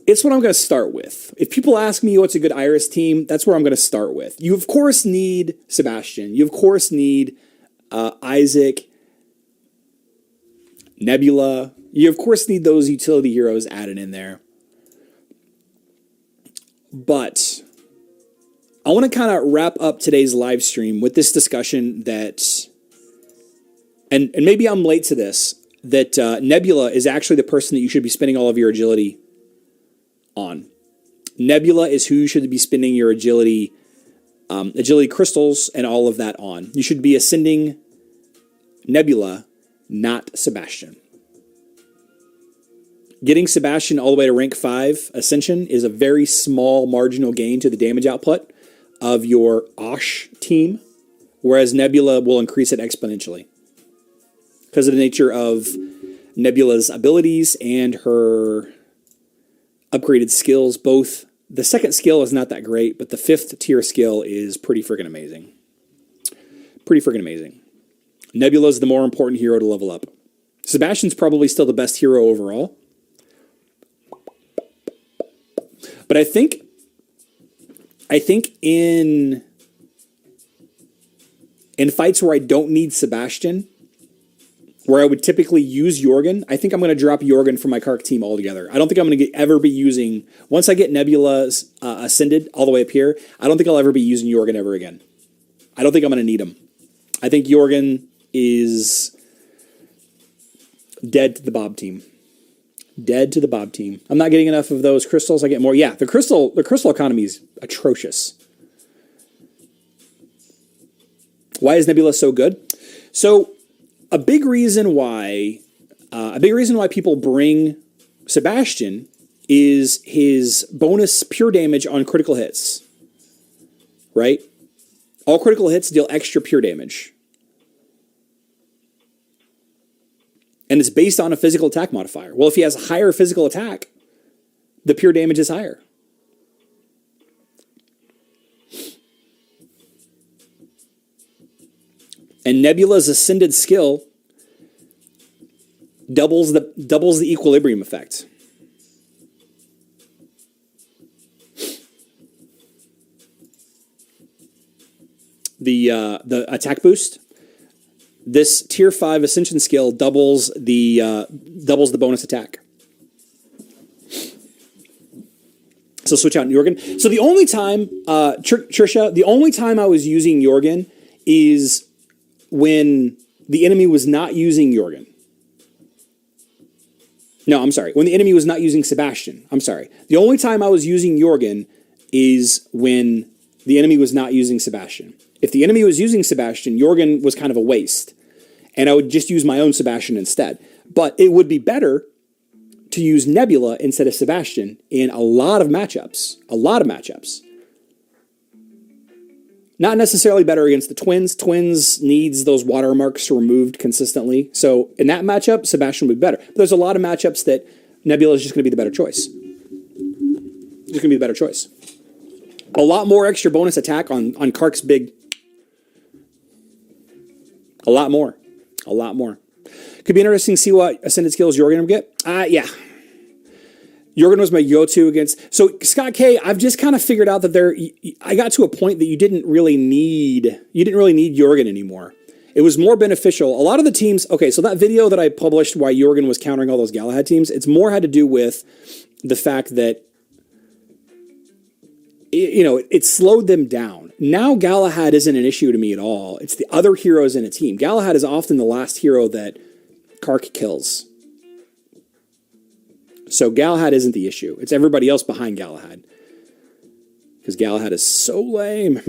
it's what I'm going to start with. If people ask me what's a good Iris team, that's where I'm going to start with. You, of course, need Sebastian. You, of course, need Isaac, Nebula. You, of course, need those utility heroes added in there. But I want to kind of wrap up today's live stream with this discussion that, and maybe I'm late to this, that Nebula is actually the person that you should be spending all of your agility on. Nebula is who you should be spending your agility crystals and all of that on. You should be ascending Nebula, not Sebastian. Getting Sebastian all the way to rank 5 ascension is a very small marginal gain to the damage output of your Osh team, whereas Nebula will increase it exponentially because of the nature of Nebula's abilities and her upgraded skills. Both the second skill is not that great, but the 5th tier skill is pretty freaking amazing. Pretty freaking amazing. Nebula is the more important hero to level up. Sebastian's probably still the best hero overall. But I think in fights where I don't need Sebastian, where I would typically use Jorgen, I think I'm going to drop Jorgen from my Kark team altogether. I don't think I'm going to ever be using, once I get Nebula's ascended all the way up here, I don't think I'll ever be using Jorgen ever again. I don't think I'm going to need him. I think Jorgen is dead to the Bob team. Dead to the Bob team. I'm not getting enough of those crystals. I get more. Yeah, the crystal economy is atrocious. Why is Nebula so good? So a big reason why people bring Sebastian is his bonus pure damage on critical hits. Right? All critical hits deal extra pure damage. And it's based on a physical attack modifier. Well, if he has a higher physical attack, the pure damage is higher. And Nebula's ascended skill doubles the equilibrium effect. The attack boost. This tier 5 ascension skill doubles the bonus attack. So switch out Jorgen. So the only time, Trisha, the only time I was using Jorgen is when the enemy was not using Jorgen. No, I'm sorry. When the enemy was not using Sebastian. I'm sorry. The only time I was using Jorgen is when the enemy was not using Sebastian. If the enemy was using Sebastian, Jorgen was kind of a waste. And I would just use my own Sebastian instead. But it would be better to use Nebula instead of Sebastian in a lot of matchups. A lot of matchups. Not necessarily better against the Twins. Twins needs those watermarks removed consistently. So in that matchup, Sebastian would be better. But there's a lot of matchups that Nebula is just going to be the better choice. Just going to be the better choice. A lot more extra bonus attack on Kark's big. A lot more. A lot more. Could be interesting to see what ascended skills Jorgen will get. Yeah. Jorgen was my go-to against. So Scott K, I've just kind of figured out that I got to a point that you didn't really need Jorgen anymore. It was more beneficial. A lot of the teams, okay, so that video that I published why Jorgen was countering all those Galahad teams, it's more had to do with the fact that it slowed them down. Now Galahad isn't an issue to me at all. It's the other heroes in a team. Galahad is often the last hero that Kark kills. So Galahad isn't the issue. It's everybody else behind Galahad. Because Galahad is so lame.